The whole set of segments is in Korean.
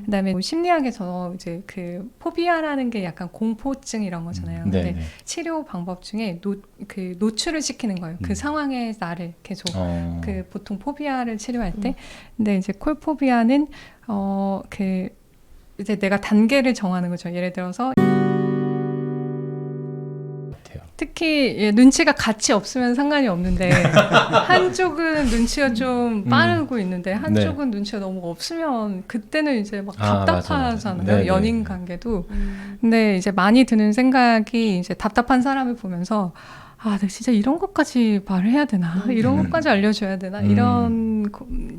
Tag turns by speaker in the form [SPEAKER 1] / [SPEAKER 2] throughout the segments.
[SPEAKER 1] 그다음에 뭐 심리학에서 이제 그 포비아라는 게 약간 공포증 이런 거잖아요. 근데
[SPEAKER 2] 네네.
[SPEAKER 1] 치료 방법 중에 그 노출을 시키는 거예요. 그 상황에 나를 계속 그 보통 포비아를 치료할 때. 근데 이제 콜포비아는 그 이제 내가 단계를 정하는 거죠. 예를 들어서 특히 눈치가 같이 없으면 상관이 없는데 한쪽은 눈치가 좀 빠르고 있는데 한쪽은 눈치가 너무 없으면 그때는 이제 막 답답하잖아요.
[SPEAKER 2] 맞아.
[SPEAKER 1] 연인 관계도. 근데 이제 많이 드는 생각이 이제 답답한 사람을 보면서 아, 내가 진짜 이런 것까지 말을 해야 되나? 이런 것까지 알려줘야 되나? 이런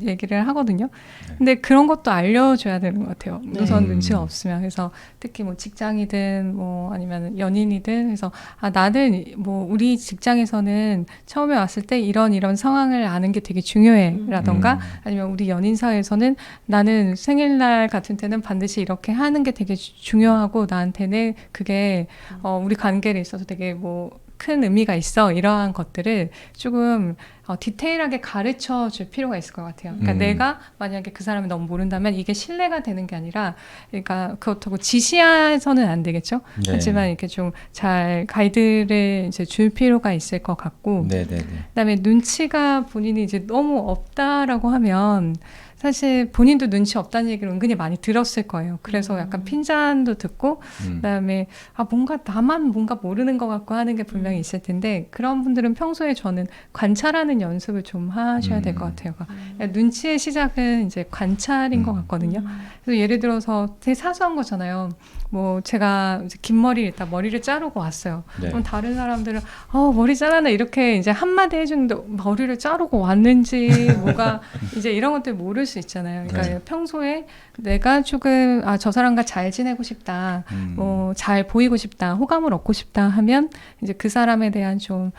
[SPEAKER 1] 얘기를 하거든요. 근데 그런 것도 알려줘야 되는 것 같아요. 우선 눈치가 없으면. 그래서 특히 뭐 직장이든 뭐 아니면 연인이든 그래서 아, 나는 뭐 우리 직장에서는 처음에 왔을 때 이런 상황을 아는 게 되게 중요해. 라던가 아니면 우리 연인 사이에서는 나는 생일날 같은 때는 반드시 이렇게 하는 게 되게 중요하고 나한테는 그게 우리 관계에 있어서 되게 뭐 큰 의미가 있어. 이러한 것들을 조금 디테일하게 가르쳐 줄 필요가 있을 것 같아요. 그러니까 내가 만약에 그 사람을 너무 모른다면 이게 신뢰가 되는 게 아니라 그러니까 그렇다고 지시해서는 안 되겠죠.
[SPEAKER 2] 네.
[SPEAKER 1] 하지만 이렇게 좀 잘 가이드를 이제 줄 필요가 있을 것 같고 그다음에 눈치가 본인이 이제 너무 없다라고 하면 사실 본인도 눈치 없다는 얘기를 은근히 많이 들었을 거예요. 그래서 약간 핀잔도 듣고 그다음에 아 뭔가 나만 뭔가 모르는 것 같고 하는 게 분명히 있을 텐데 그런 분들은 평소에 저는 관찰하는 연습을 좀 하셔야 될 것 같아요. 그러니까 눈치의 시작은 이제 관찰인 것 같거든요. 그래서 예를 들어서 되게 사소한 거잖아요. 뭐 제가 이제 긴 머리 일단 머리를 자르고 왔어요. 그럼 다른 사람들은 머리 잘랐네 이렇게 이제 한마디 해주는데 머리를 자르고 왔는지 뭐가 이제 이런 것들 모를 수 있잖아요. 그러니까 평소에 내가 조금 저 사람과 잘 지내고 싶다, 뭐 잘 보이고 싶다, 호감을 얻고 싶다 하면 이제 그 사람에 대한 좀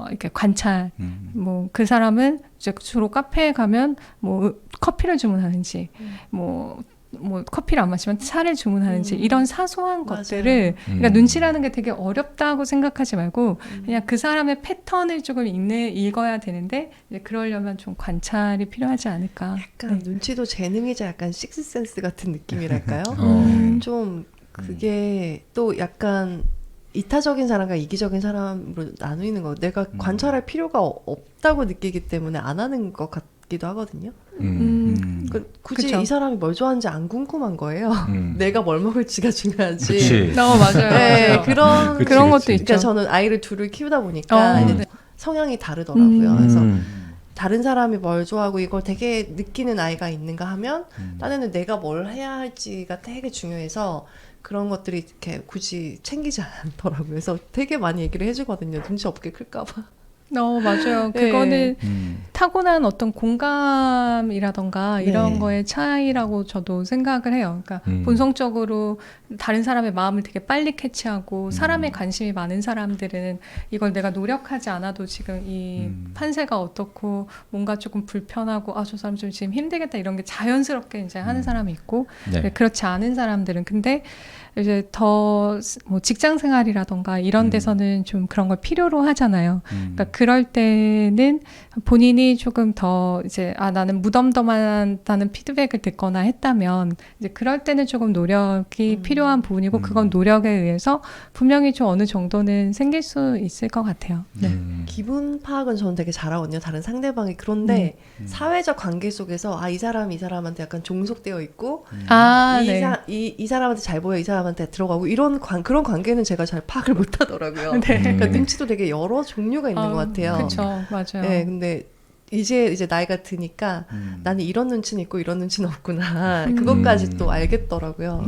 [SPEAKER 1] 이렇게 관찰, 뭐 그 사람은 이제 주로 카페에 가면 뭐 커피를 주문하는지, 뭐 커피를 안 마시면 차를 주문하는지 이런 사소한 것들을 그러니까 눈치라는 게 되게 어렵다고 생각하지 말고 그냥 그 사람의 패턴을 조금 읽어야 되는데 이제 그러려면 좀 관찰이 필요하지 않을까.
[SPEAKER 3] 약간 눈치도 재능이자 약간 식스센스 같은 느낌이랄까요? 좀 그게 또 약간 이타적인 사람과 이기적인 사람으로 나누는 거 내가 관찰할 필요가 없다고 느끼기 때문에 안 하는 것 같기도 하거든요. 굳이 그쵸? 이 사람이 뭘 좋아하는지 안 궁금한 거예요. 내가 뭘 먹을지가 중요하지.
[SPEAKER 1] 맞아요.
[SPEAKER 3] 네,
[SPEAKER 1] 맞아요. 그런 것도 있죠.
[SPEAKER 3] 그러니까 저는 아이를 둘을 키우다 보니까 성향이 다르더라고요. 그래서 다른 사람이 뭘 좋아하고 이걸 되게 느끼는 아이가 있는가 하면 딴에는 내가 뭘 해야 할지가 되게 중요해서 그런 것들이 이렇게 굳이 챙기지 않더라고요. 그래서 되게 많이 얘기를 해주거든요. 눈치 없게 클까 봐.
[SPEAKER 1] 맞아요. 그거는 타고난 어떤 공감이라던가 이런 거의 차이라고 저도 생각을 해요. 그러니까 본성적으로 다른 사람의 마음을 되게 빨리 캐치하고 사람의 관심이 많은 사람들은 이걸 내가 노력하지 않아도 지금 이 판세가 어떻고 뭔가 조금 불편하고 저 사람 좀 지금 힘들겠다 이런 게 자연스럽게 이제 하는 사람이 있고 그렇지 않은 사람들은 근데 이제 더 뭐 직장 생활이라던가 이런 데서는 좀 그런 걸 필요로 하잖아요. 그러니까 그럴 때는 본인이 조금 더 이제 나는 무덤덤하다는 피드백을 듣거나 했다면 이제 그럴 때는 조금 노력이 필요한 부분이고 그건 노력에 의해서 분명히 좀 어느 정도는 생길 수 있을 것 같아요.
[SPEAKER 3] 기분 파악은 저는 되게 잘하거든요. 다른 상대방이. 그런데 사회적 관계 속에서 이 사람이 이 사람한테 약간 종속되어 있고 이 사람한테 잘 보여 이 사람한테 들어가고 이런 그런 관계는 제가 잘 파악을 못 하더라고요. 그러니까 눈치도 되게 여러 종류가 있는 것 같아요.
[SPEAKER 1] 그렇죠. 맞아요.
[SPEAKER 3] 네, 근데 이제 나이가 드니까 나는 이런 눈치는 있고 이런 눈치는 없구나. 그것까지 또 알겠더라고요.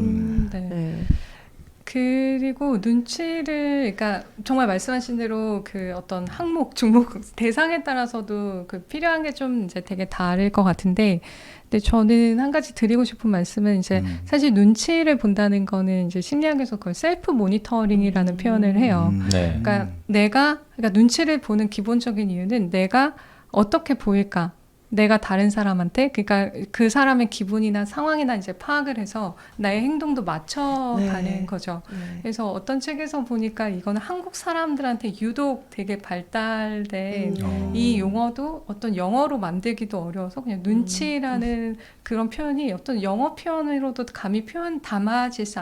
[SPEAKER 1] 그리고 눈치를, 그러니까 정말 말씀하신 대로 그 어떤 항목, 중목, 대상에 따라서도 그 필요한 게 좀 이제 되게 다를 것 같은데, 근데 저는 한 가지 드리고 싶은 말씀은 이제 사실 눈치를 본다는 거는 이제 심리학에서 그걸 셀프 모니터링이라는 표현을 해요. 그러니까 그러니까 눈치를 보는 기본적인 이유는 내가 어떻게 보일까? 내가 다른 사람한테 그러니까 그 사람의 기분이나 상황이나 이제 파악을 해서 나의 행동도 맞춰가는
[SPEAKER 3] 네.
[SPEAKER 1] 거죠.
[SPEAKER 3] 네.
[SPEAKER 1] 그래서 어떤 책에서 보니까 이거는 한국 사람들한테 유독 되게 발달된 이 용어도 어떤 영어로 만들기도 어려워서 그냥 눈치라는 그런 표현이 어떤 영어 표현으로도 감히 표현 담아질 수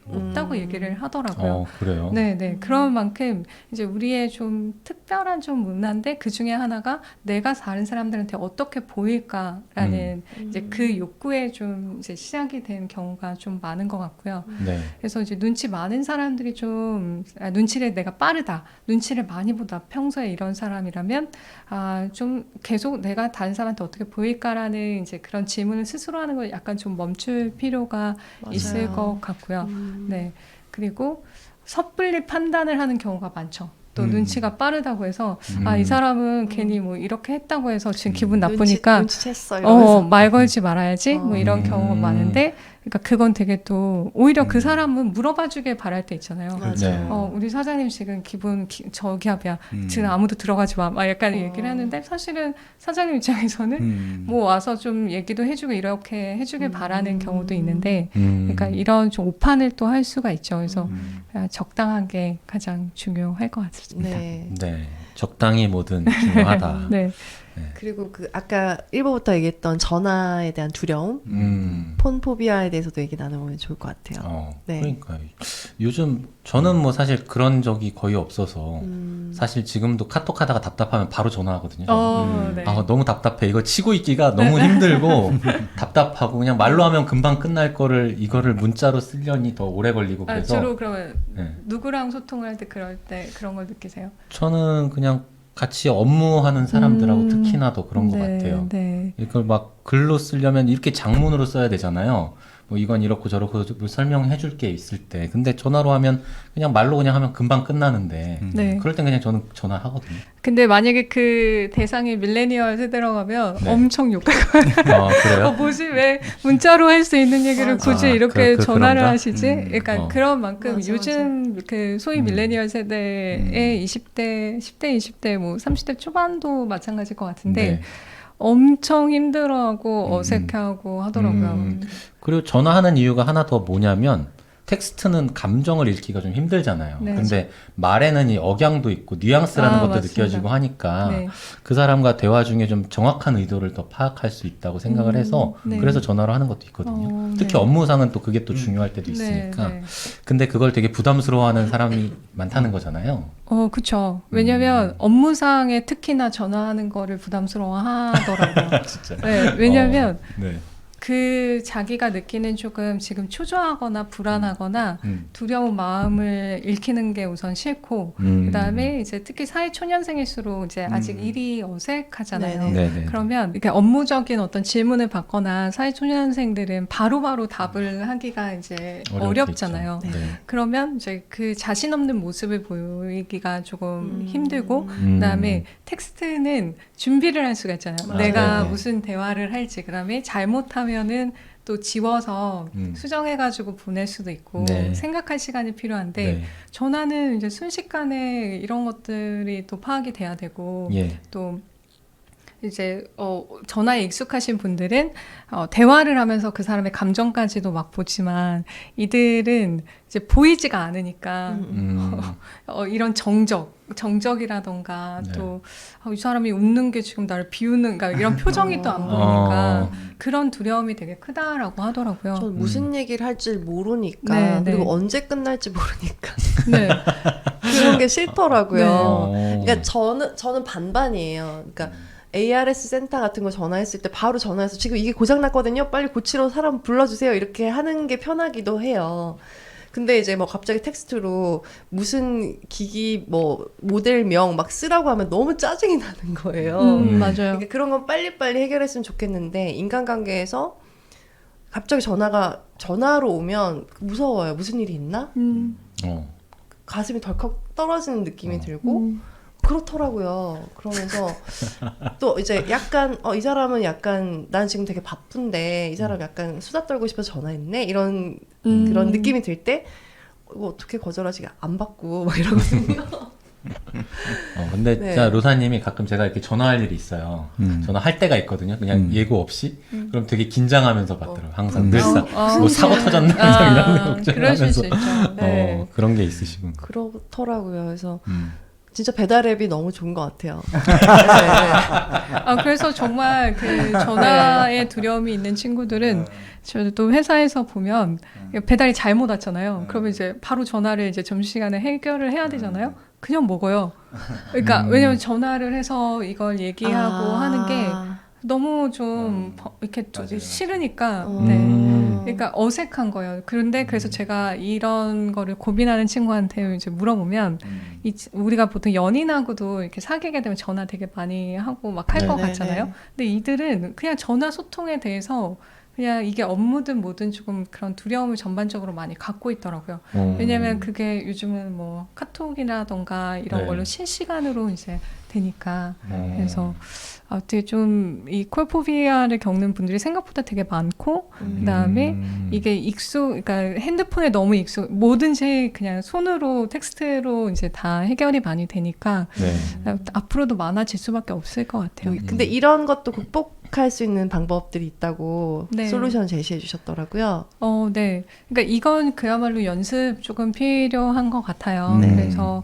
[SPEAKER 1] 없다고 얘기를 하더라고요.
[SPEAKER 2] 그래요?
[SPEAKER 1] 네. 그런 만큼 이제 우리의 좀 특별한 좀 문화인데 그 중에 하나가 내가 다른 사람들한테 어떻게 보일까라는 이제 그 욕구에 좀 이제 시작이 된 경우가 좀 많은 것 같고요.
[SPEAKER 2] 네.
[SPEAKER 1] 그래서 이제 눈치 많은 사람들이 좀 눈치를 내가 빠르다, 눈치를 많이 보다 평소에 이런 사람이라면 좀 계속 내가 다른 사람한테 어떻게 보일까라는 이제 그런 질문을 스스로 하는 걸 약간 좀 멈출 필요가
[SPEAKER 3] 맞아요.
[SPEAKER 1] 있을 것 같고요. 네. 그리고 섣불리 판단을 하는 경우가 많죠. 또 눈치가 빠르다고 해서 이 사람은 괜히 뭐 이렇게 했다고 해서 지금 기분 나쁘니까
[SPEAKER 3] 눈치챘어,
[SPEAKER 1] 말 걸지 말아야지 뭐 이런 경우가 많은데 그러니까 그건 되게 또 오히려 그 사람은 물어봐 주길 바랄 때 있잖아요.
[SPEAKER 3] 맞아요.
[SPEAKER 1] 우리 사장님 지금 기분 저기압이야. 지금 아무도 들어가지 마. 막 약간 얘기를 하는데 사실은 사장님 입장에서는 뭐 와서 좀 얘기도 해주고 이렇게 해주길 바라는 경우도 있는데 그러니까 이런 좀 오판을 또 할 수가 있죠. 그래서 적당한 게 가장 중요할 것 같습니다.
[SPEAKER 2] 네. 적당히 뭐든 중요하다.
[SPEAKER 1] 네.
[SPEAKER 3] 그리고 그 아까 1부부터 얘기했던 전화에 대한 두려움, 폰포비아에 대해서도 얘기 나눠보면 좋을 것 같아요. 네.
[SPEAKER 2] 그러니까 요즘 저는 뭐 사실 그런 적이 거의 없어서 사실 지금도 카톡 하다가 답답하면 바로 전화하거든요.
[SPEAKER 1] 네.
[SPEAKER 2] 너무 답답해. 이거 치고 있기가 너무 힘들고 답답하고 그냥 말로 하면 금방 끝날 거를 이거를 문자로 쓰려니 더 오래 걸리고 그래서
[SPEAKER 1] 주로 그러면 누구랑 소통을 할 때 그럴 때 그런 걸 느끼세요?
[SPEAKER 2] 저는 그냥 같이 업무하는 사람들하고 특히나 더 그런 것 같아요.
[SPEAKER 1] 네.
[SPEAKER 2] 이걸 막 글로 쓰려면 이렇게 장문으로 써야 되잖아요. 뭐 이건 이렇고 저렇고 설명해 줄 게 있을 때. 근데 전화로 하면 그냥 말로 그냥 하면 금방 끝나는데 그럴 땐 그냥 저는 전화하거든요.
[SPEAKER 1] 근데 만약에 그 대상이 밀레니얼 세대로 가면 엄청 욕할 거예요.
[SPEAKER 2] 그래요?
[SPEAKER 1] 뭐지 왜 문자로 할 수 있는 얘기를 굳이 이렇게 전화를
[SPEAKER 2] 그런가?
[SPEAKER 1] 하시지? 그러니까 그런 만큼 요즘 그 소위 밀레니얼 세대의 20대, 10대, 20대, 뭐 30대 초반도 마찬가지일 것 같은데 엄청 힘들어하고 어색해하고 하더라고요.
[SPEAKER 2] 그리고 전화하는 이유가 하나 더 뭐냐면 텍스트는 감정을 읽기가 좀 힘들잖아요. 근데 말에는 이 억양도 있고 뉘앙스라는 것도
[SPEAKER 1] 맞습니다.
[SPEAKER 2] 느껴지고 하니까 그 사람과 대화 중에 좀 정확한 의도를 더 파악할 수 있다고 생각을 해서 그래서 전화로 하는 것도 있거든요. 특히 업무상은 또 그게 또 중요할 때도 있으니까. 근데 그걸 되게 부담스러워하는 사람이 많다는 거잖아요.
[SPEAKER 1] 그쵸. 왜냐면 업무상에 특히나 전화하는 거를 부담스러워 하더라고요.
[SPEAKER 2] 진짜.
[SPEAKER 1] 네, 왜냐면
[SPEAKER 2] 네.
[SPEAKER 1] 그 자기가 느끼는 조금 지금 초조하거나 불안하거나 두려운 마음을 읽히는 게 우선 싫고 그다음에 이제 특히 사회초년생일수록 이제 아직 일이 어색하잖아요.
[SPEAKER 3] 네네.
[SPEAKER 1] 그러면 이렇게 업무적인 어떤 질문을 받거나 사회초년생들은 바로바로 답을 하기가 이제 어렵잖아요. 그러면 이제 그 자신 없는 모습을 보이기가 조금 힘들고 그다음에 텍스트는 준비를 할 수가 있잖아요. 내가 무슨 대화를 할지 그다음에 잘못하면은 또 지워서 수정해가지고 보낼 수도 있고 생각할 시간이 필요한데 전화는 이제 순식간에 이런 것들이 또 파악이 돼야 되고 또 이제 전화에 익숙하신 분들은 대화를 하면서 그 사람의 감정까지도 막 보지만 이들은 이제 보이지가 않으니까 이런 정적이라던가 또 이 사람이 웃는 게 지금 나를 비웃는 그러니까 이런 표정이 또 안 보이니까 그런 두려움이 되게 크다라고 하더라고요.
[SPEAKER 3] 전 무슨 얘기를 할지 모르니까 그리고 언제 끝날지 모르니까 그런 게 싫더라고요. 그러니까 저는 반반이에요. 그러니까 ARS 센터 같은 거 전화했을 때 바로 전화해서 지금 이게 고장났거든요. 빨리 고치러 사람 불러주세요. 이렇게 하는 게 편하기도 해요. 근데 이제 뭐 갑자기 텍스트로 무슨 기기 뭐 모델명 막 쓰라고 하면 너무 짜증이 나는 거예요.
[SPEAKER 1] 맞아요.
[SPEAKER 3] 그러니까 그런 건 빨리빨리 해결했으면 좋겠는데 인간관계에서 갑자기 전화로 오면 무서워요. 무슨 일이 있나? 가슴이 덜컥 떨어지는 느낌이 들고 그렇더라고요. 그러면서 또 이제 약간 이 사람은 약간 난 지금 되게 바쁜데 이 사람 약간 수다 떨고 싶어서 전화했네 이런 그런 느낌이 들 때 이거 어떻게 거절하지 안 받고 막 이러거든요.
[SPEAKER 2] 근데
[SPEAKER 3] 네.
[SPEAKER 2] 진짜 로사님이 가끔 제가 이렇게 전화할 일이 있어요. 전화할 때가 있거든요. 그냥 예고 없이. 그럼 되게 긴장하면서 받더라고요. 항상 늘상 뭐 사고 터졌나 이런
[SPEAKER 1] 그러실 수
[SPEAKER 2] 걱정하면서
[SPEAKER 1] 있죠. 네.
[SPEAKER 2] 그런 게 있으시고.
[SPEAKER 3] 그렇더라고요. 그래서 진짜 배달 앱이 너무 좋은 것 같아요.
[SPEAKER 1] 그래서 정말 그 전화에 두려움이 있는 친구들은 저도 또 회사에서 보면 배달이 잘못 왔잖아요. 그러면 이제 바로 전화를 이제 점심시간에 해결을 해야 되잖아요. 그냥 먹어요. 그러니까 왜냐면 전화를 해서 이걸 얘기하고 하는 게 너무 좀 이렇게 싫으니까. 그러니까 어색한 거예요. 그런데 그래서 제가 이런 거를 고민하는 친구한테 이제 물어보면 우리가 보통 연인하고도 이렇게 사귀게 되면 전화 되게 많이 하고 막 할 것 같잖아요. 근데 이들은 그냥 전화 소통에 대해서 그냥 이게 업무든 뭐든 조금 그런 두려움을 전반적으로 많이 갖고 있더라고요. 왜냐면 그게 요즘은 뭐 카톡이라던가 이런 걸로 실시간으로 이제 되니까. 그래서 어떻게 좀 이 콜포비아를 겪는 분들이 생각보다 되게 많고, 그다음에 이게 그러니까 핸드폰에 너무 뭐든지 그냥 손으로 텍스트로 이제 다 해결이 많이 되니까 앞으로도 많아질 수밖에 없을 것 같아요.
[SPEAKER 3] 근데 이런 것도 극복할 수 있는 방법들이 있다고 솔루션 제시해 주셨더라고요.
[SPEAKER 1] 네. 그러니까 이건 그야말로 연습 조금 필요한 것 같아요. 그래서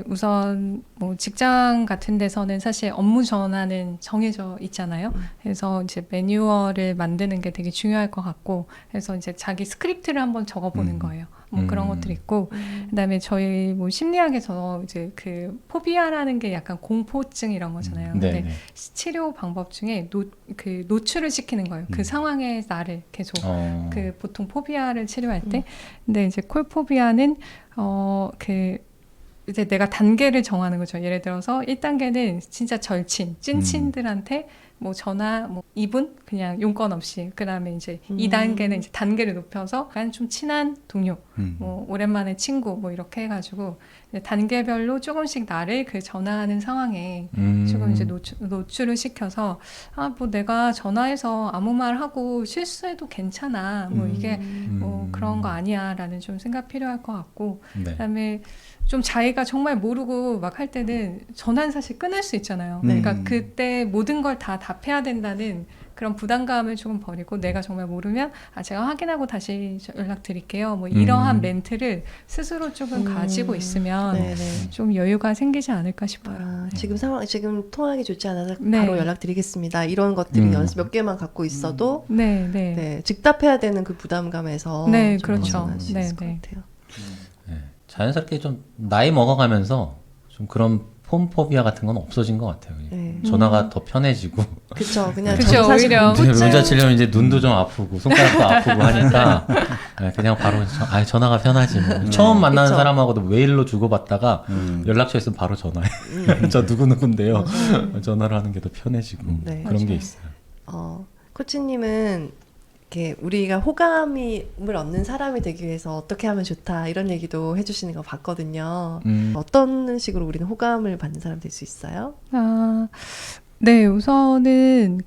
[SPEAKER 1] 우선 뭐 직장 같은 데서는 사실 업무 전환은 정해져 있잖아요. 그래서 이제 매뉴얼을 만드는 게 되게 중요할 것 같고, 그래서 이제 자기 스크립트를 한번 적어보는 거예요. 뭐 그런 것들이 있고, 그다음에 저희 뭐 심리학에서 이제 그 포비아라는 게 약간 공포증 이런 거잖아요. 근데 치료 방법 중에 노출을 시키는 거예요. 그 상황에 나를 계속 그 보통 포비아를 치료할 때, 근데 이제 콜포비아는 이제 내가 단계를 정하는 거죠. 예를 들어서 1단계는 진짜 절친, 찐친들한테 뭐 전화 뭐 2분 그냥 용건 없이. 그다음에 이제 2단계는 이제 단계를 높여서 약간 좀 친한 동료, 뭐 오랜만에 친구 뭐 이렇게 해가지고 단계별로 조금씩 나를 그 전화하는 상황에 조금 이제 노출을 시켜서 뭐 내가 전화해서 아무 말 하고 실수해도 괜찮아. 뭐 이게 뭐 그런 거 아니야라는 좀 생각 필요할 것 같고. 그다음에 좀 자기가 정말 모르고 막 할 때는 전화는 사실 끊을 수 있잖아요. 그러니까 그때 모든 걸 다 답해야 된다는 그런 부담감을 조금 버리고, 내가 정말 모르면 제가 확인하고 다시 연락드릴게요. 뭐 이러한 멘트를 스스로 조금 가지고 있으면 좀 여유가 생기지 않을까 싶어요.
[SPEAKER 3] 지금 통화하기 좋지 않아서 바로 연락드리겠습니다. 이런 것들이 연습 몇 개만 갖고 있어도 즉답해야 되는 그 부담감에서 좀 벗어날 수 있을 것 같아요.
[SPEAKER 2] 자연스럽게 좀 나이 먹어가면서 좀 그런 폰포비아 같은 건 없어진 것 같아요. 전화가 더 편해지고.
[SPEAKER 3] 그쵸. 그냥
[SPEAKER 1] 오히려.
[SPEAKER 2] 문자 치려면 이제 눈도 좀 아프고 손가락도 아프고 하니까 그냥 바로 전화가 편하지. 뭐. 처음 만나는 사람하고도 메일로 주고받다가 연락처 있으면 바로 전화해. 저 누구누군데요. 전화를 하는 게 더 편해지고 그런 게 있어요.
[SPEAKER 3] 코치님은 이렇게 우리가 호감을 얻는 사람이 되기 위해서 어떻게 하면 좋다 이런 얘기도 해주시는 거 봤거든요. 어떤 식으로 우리는 호감을 받는 사람 될 수 있어요?
[SPEAKER 1] 네, 우선은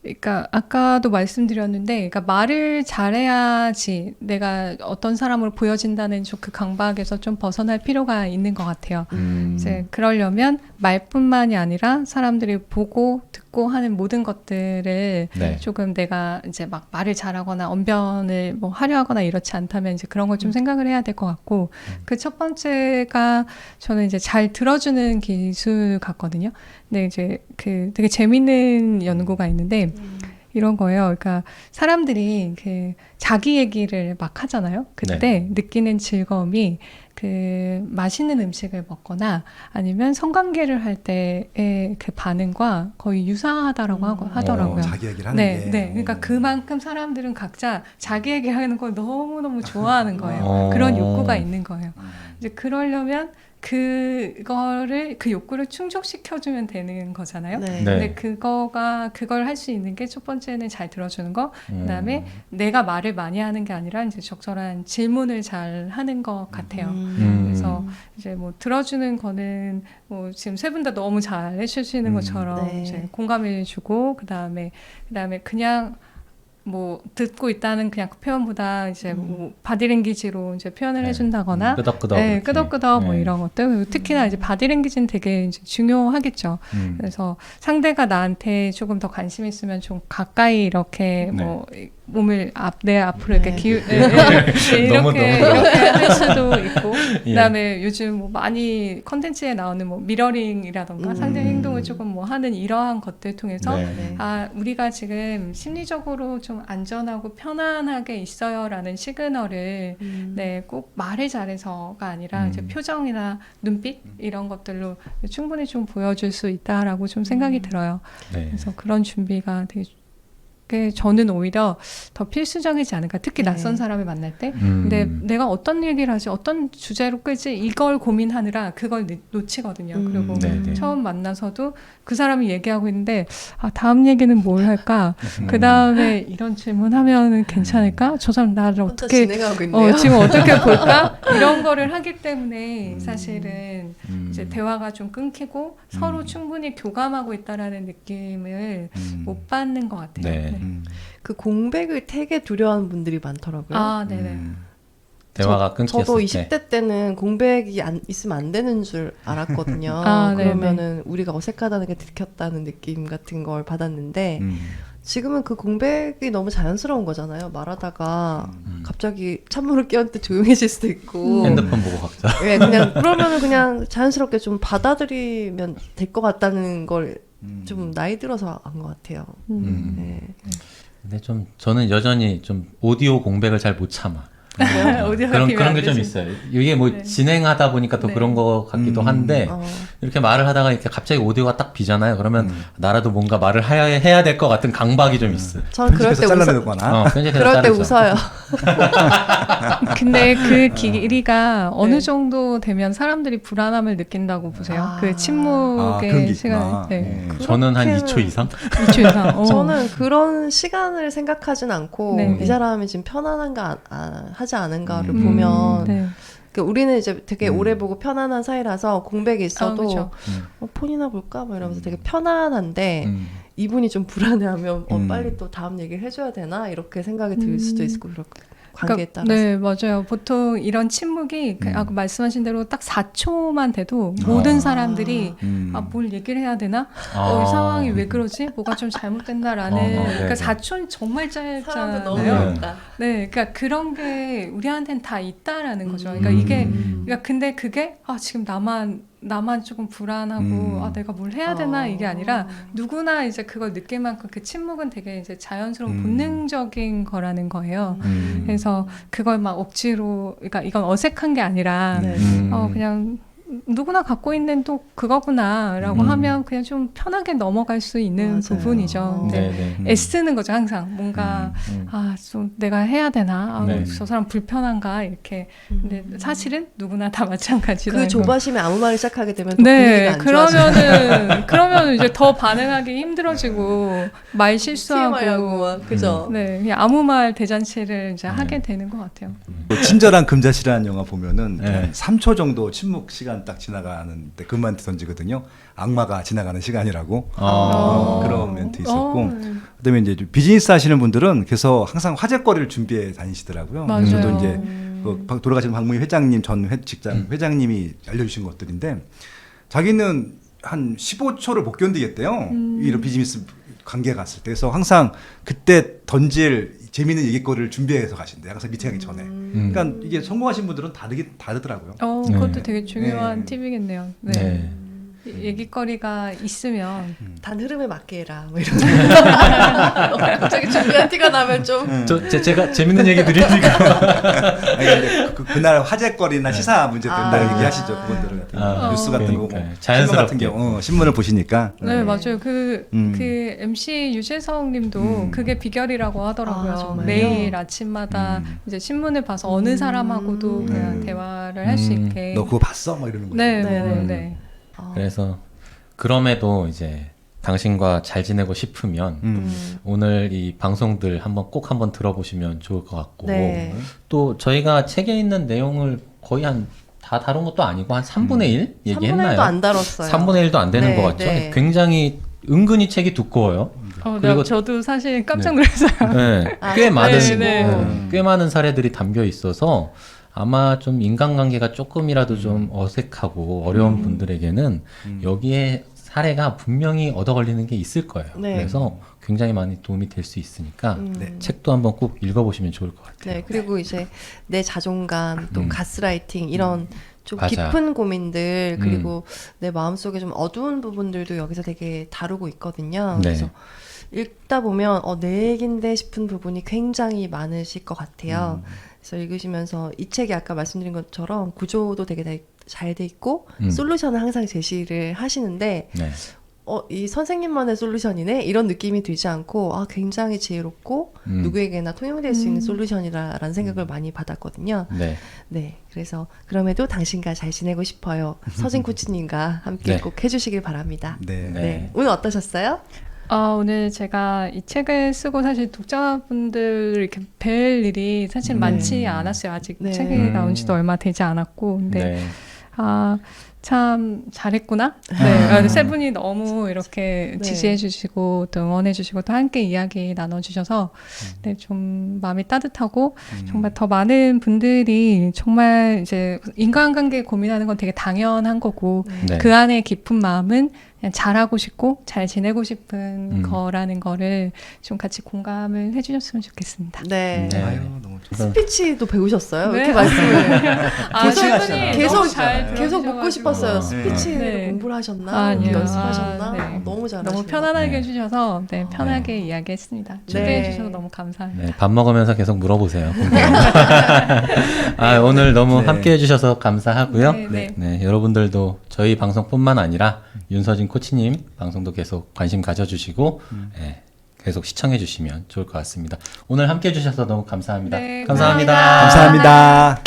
[SPEAKER 1] 그러니까 아까도 말씀드렸는데, 그러니까 말을 잘해야지 내가 어떤 사람으로 보여진다는 그 강박에서 좀 벗어날 필요가 있는 것 같아요. 이제 그러려면 말뿐만이 아니라 사람들이 보고 듣고 하는 모든 것들을 조금 내가 이제 막 말을 잘하거나 언변을 뭐 하려 하거나 이렇지 않다면 이제 그런 걸 좀 생각을 해야 될 것 같고, 그 첫 번째가 저는 이제 잘 들어주는 기술 같거든요. 근데 이제 되게 재밌는 연구가 있는데 이런 거예요. 그러니까 사람들이 자기 얘기를 막 하잖아요. 그때 느끼는 즐거움이 맛있는 음식을 먹거나 아니면 성관계를 할 때의 그 반응과 거의 유사하다라고 하더라고요.
[SPEAKER 4] 자기 얘기를 하는 게.
[SPEAKER 1] 그러니까 그만큼 사람들은 각자 자기 얘기하는 걸 너무너무 좋아하는 거예요. 그런 욕구가 있는 거예요. 이제 그러려면 그 욕구를 충족시켜주면 되는 거잖아요. 근데 그걸 할 수 있는 게 첫 번째는 잘 들어주는 거, 그다음에 내가 말을 많이 하는 게 아니라 이제 적절한 질문을 잘 하는 것 같아요. 그래서 이제 뭐 들어주는 거는 뭐 지금 세 분 다 너무 잘 해주시는 것처럼 이제 공감해주고, 그다음에 그냥 뭐 듣고 있다는 그냥 그 표현보다 이제 뭐 바디랭귀지로 이제 표현을
[SPEAKER 2] 네.
[SPEAKER 1] 해준다거나,
[SPEAKER 2] 끄덕끄덕,
[SPEAKER 1] 네, 끄덕끄덕 뭐
[SPEAKER 2] 네.
[SPEAKER 1] 이런 것들. 그리고 특히나 이제 바디랭귀지는 되게 이제 중요하겠죠. 그래서 상대가 나한테 조금 더 관심 있으면 좀 가까이 이렇게 뭐 몸을 내 앞으로 이렇게 이렇게 할 수도 있고, 그다음에 요즘 뭐 많이 컨텐츠에 나오는 뭐 미러링이라던가 상대 행동을 조금 뭐 하는 이러한 것들 통해서 아 우리가 지금 심리적으로 좀 안전하고 편안하게 있어요라는 시그널을 꼭 말을 잘해서가 아니라 이제 표정이나 눈빛 이런 것들로 충분히 좀 보여줄 수 있다라고 좀 생각이 들어요. 그래서 그런 준비가 되게 저는 오히려 더 필수적이지 않을까. 특히 낯선 사람을 만날 때. 근데 내가 어떤 얘기를 하지, 어떤 주제로 끌지 이걸 고민하느라 그걸 놓치거든요. 그리고 처음 만나서도 그 사람이 얘기하고 있는데 아 다음 얘기는 뭘 할까? 그 다음에 이런 질문하면 괜찮을까? 저 사람 나를 어떻게
[SPEAKER 3] 진행하고 있네요.
[SPEAKER 1] 지금 어떻게 볼까? 이런 거를 하기 때문에 사실은 이제 대화가 좀 끊기고 서로 충분히 교감하고 있다라는 느낌을 못 받는 것 같아요.
[SPEAKER 3] 그 공백을 되게 두려워하는 분들이 많더라고요.
[SPEAKER 1] 아, 네네.
[SPEAKER 2] 대화가 끊겼을 때.
[SPEAKER 3] 저도 20대 때는 공백이 있으면 안 되는 줄 알았거든요. 그러면은 우리가 어색하다는 게 들켰다는 느낌 같은 걸 받았는데 지금은 그 공백이 너무 자연스러운 거잖아요. 말하다가 갑자기 찬물을 끼얹듯 조용해질 수도 있고
[SPEAKER 2] 핸드폰 보고 각자.
[SPEAKER 3] 네, 그냥 그러면은 그냥 자연스럽게 좀 받아들이면 될 것 같다는 걸 좀 나이 들어서 안 것 같아요. 네.
[SPEAKER 2] 근데 좀 저는 여전히 좀 오디오 공백을 잘 못 참아. 그런 게 좀 있어요. 이게 뭐 진행하다 보니까 또 그런 거 같기도 한데 이렇게 말을 하다가 이렇게 갑자기 오디오가 딱 비잖아요. 그러면 나라도 뭔가 말을 해야 될 것 같은 강박이 좀 있어요.
[SPEAKER 3] 저는 그럴 때 그럴 때 웃어요.
[SPEAKER 1] 근데 그 길이가 어느 정도 되면 사람들이 불안함을 느낀다고 보세요. 그 침묵의 시간.
[SPEAKER 2] 저는 한 2초 이상?
[SPEAKER 1] 2초 이상.
[SPEAKER 3] 저는 그런 시간을 생각하진 않고 이 사람이 지금 편안한가 하지 않은가를 보면 우리는 이제 되게 오래 보고 편안한 사이라서 공백이 있어도 폰이나 볼까? 뭐 이러면서 되게 편안한데 이분이 좀 불안해하면 빨리 또 다음 얘기를 해줘야 되나? 이렇게 생각이 들 수도 있고 그럴 관계에 따라서.
[SPEAKER 1] 네, 맞아요. 보통 이런 침묵이 아까 말씀하신 대로 딱 4초만 돼도 모든 사람들이 뭘 얘기를 해야 되나? 이 상황이 왜 그러지? 뭐가 좀 잘못됐나라는 그러니까 4초는 정말 짧잖아요.
[SPEAKER 3] 너무 어렵다.
[SPEAKER 1] 네, 그러니까 그런 게 우리한테는 다 있다라는 거죠. 그러니까 이게 그러니까 근데 그게 지금 나만 조금 불안하고 내가 뭘 해야 되나 이게 아니라 누구나 이제 그걸 느낄 만큼 그 침묵은 되게 이제 자연스러운 본능적인 거라는 거예요. 그래서 그걸 막 억지로 그러니까 이건 어색한 게 아니라 그냥 누구나 갖고 있는 또 그거구나라고 하면 그냥 좀 편하게 넘어갈 수 있는 부분이죠. 애쓰는 거죠 항상 뭔가 좀 내가 해야 되나 저 사람 불편한가 이렇게. 근데 사실은 누구나 다 마찬가지다.
[SPEAKER 3] 그 조바심에 아무 말을 시작하게 되면 또 분위기가 안 좋아지죠.
[SPEAKER 1] 그러면 이제 더 반응하기 힘들어지고 말 실수하고
[SPEAKER 3] 그죠.
[SPEAKER 1] 네, 그냥 아무 말 대잔치를 이제 하게 되는 것 같아요.
[SPEAKER 4] 친절한 금자씨라는 영화 보면은 3초 정도 침묵 시간 딱 지나가는데 그 멘트 던지거든요. 악마가 지나가는 시간이라고 그런 멘트 있었고 그다음에 이제 비즈니스 하시는 분들은 그래서 항상 화제거리를 준비해 다니시더라고요.
[SPEAKER 1] 맞아요.
[SPEAKER 4] 저도 이제 돌아가신 박무희 회장님 전 직장 회장님이 알려주신 것들인데 자기는 한 15초를 못 견디겠대요. 이런 비즈니스 관계 갔을 때. 그래서 항상 그때 던질 재미있는 얘기거리를 준비해서 가신대요. 항상 미팅하기 전에. 그러니까 이게 성공하신 분들은 다르더라고요.
[SPEAKER 1] 그것도 되게 중요한 팁이겠네요. 네. 얘기거리가 있으면
[SPEAKER 3] 단 흐름에 맞게 해라 뭐 이런 갑자기 준비한 티가 나면 좀
[SPEAKER 2] 제가 재밌는 얘기 드리니까
[SPEAKER 4] 근데 그날 화제거리나 시사 문제 된다 얘기하시죠. 그분들은 뉴스 같은 거 자연스럽게 같은 경우 신문을 보시니까
[SPEAKER 1] 네 맞아요. 그 MC 유재석 님도 그게 비결이라고 하더라고요. 매일 아침마다 이제 신문을 봐서 어느 사람하고도 그냥 대화를 할 수 있게.
[SPEAKER 4] 너 그거 봤어? 뭐 이러는 거죠.
[SPEAKER 1] 네.
[SPEAKER 2] 그래서 그럼에도 이제 당신과 잘 지내고 싶으면 오늘 이 방송들 꼭 한번 들어보시면 좋을 것 같고 또 저희가 책에 있는 내용을 거의 다 다룬 것도 아니고 한 3분의 1 얘기했나요?
[SPEAKER 3] 3분의 1도 안 다뤘어요.
[SPEAKER 2] 3분의 1도 안 되는 것 같죠? 굉장히 은근히 책이 두꺼워요.
[SPEAKER 1] 그리고 저도 사실 깜짝 놀랐어요.
[SPEAKER 2] 네, 꽤 많은 꽤 많은 사례들이 담겨 있어서 아마 좀 인간관계가 조금이라도 좀 어색하고 어려운 분들에게는 여기에 사례가 분명히 얻어 걸리는 게 있을 거예요. 그래서 굉장히 많이 도움이 될 수 있으니까 책도 한번 꼭 읽어보시면 좋을 것 같아요.
[SPEAKER 3] 네, 그리고 이제 내 자존감, 또 가스라이팅 이런 좀 깊은 고민들 그리고 내 마음속에 좀 어두운 부분들도 여기서 되게 다루고 있거든요. 그래서 읽다 보면 내 얘긴데 싶은 부분이 굉장히 많으실 것 같아요. 그래서 읽으시면서 이 책이 아까 말씀드린 것처럼 구조도 되게 잘 돼 있고 솔루션을 항상 제시를 하시는데 이 선생님만의 솔루션이네? 이런 느낌이 들지 않고 굉장히 지혜롭고 누구에게나 통용될 수 있는 솔루션이라는 생각을 많이 받았거든요. 네, 그래서 그럼에도 당신과 잘 지내고 싶어요. 서진 코치님과 함께 꼭 해주시길 바랍니다. 네. 오늘 어떠셨어요?
[SPEAKER 1] 오늘 제가 이 책을 쓰고 사실 독자분들 이렇게 뵐 일이 사실 많지 않았어요. 아직 책이 나온 지도 얼마 되지 않았고. 근데 참 잘했구나. 세 분이 너무 이렇게 지지해 주시고 또 응원해 주시고 또 함께 이야기 나눠 주셔서 좀 마음이 따뜻하고 정말 더 많은 분들이 정말 이제 인간관계 고민하는 건 되게 당연한 거고 그 안에 깊은 마음은 그냥 잘하고 싶고 잘 지내고 싶은 거라는 거를 좀 같이 공감을 해주셨으면 좋겠습니다.
[SPEAKER 3] 네.
[SPEAKER 4] 아유, 너무
[SPEAKER 3] 스피치도 배우셨어요? 이렇게 말씀을 계속 묻고 싶었어요. 스피치 공부를 하셨나? 연습하셨나? 너무 잘하시네요.
[SPEAKER 1] 너무 편안하게 해주셔서 편하게 이야기했습니다. 초대해 주셔서 너무 감사합니다.
[SPEAKER 2] 밥 먹으면서 계속 물어보세요. 오늘 너무 함께 해주셔서 감사하고요. 여러분들도 저희 방송뿐만 아니라 윤서진 코치님 방송도 계속 관심 가져주시고 계속 시청해 주시면 좋을 것 같습니다. 오늘 함께 해주셔서 너무 감사합니다.
[SPEAKER 1] 네,
[SPEAKER 2] 감사합니다.
[SPEAKER 4] 감사합니다.